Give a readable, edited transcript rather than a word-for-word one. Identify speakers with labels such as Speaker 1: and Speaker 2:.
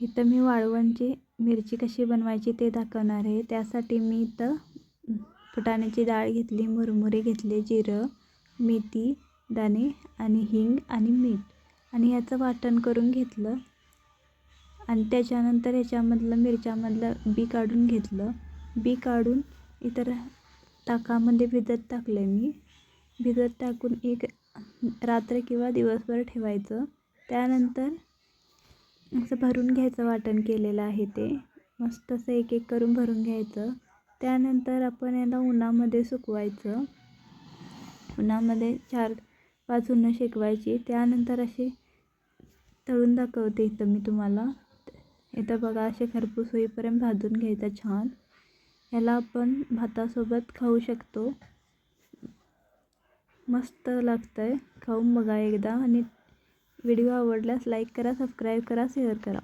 Speaker 1: इथं मी वाळवणची मिरची कशी बनवायची ते दाखवणार आहे। त्यासाठी मी इथं फुटाण्याची डाळ घेतली, मुरमुरे घेतले, जिरं, मेथी दाणे आणि हिंग आणि मीठ आणि याचं वाटण करून घेतलं आणि त्याच्यानंतर ह्याच्यामधलं मिरच्यामधलं बी काढून घेतलं। बी काढून इतर ताकामध्ये भिजत टाकलं मी। भिजत टाकून एक रात्र किंवा दिवसभर ठेवायचं। त्यानंतर असं भरून घ्यायचं, वाटण केलेलं आहे ते मस्त असं एक एक करून भरून घ्यायचं। त्यानंतर आपण याला उन्हामध्ये सुकवायचं। उन्हामध्ये 4-5 उन्हं शेकवायची। त्यानंतर असे तळून दाखवते इथं मी तुम्हाला। इथं बघा असे खरपूस होईपर्यंत भाजून घ्यायचं छान। याला आपण भातासोबत खाऊ शकतो, मस्त लागतंय। खाऊन बघा एकदा आणि व्हिडिओ आवडल्यास लाईक करा, सबस्क्राईब करा, शेअर करा।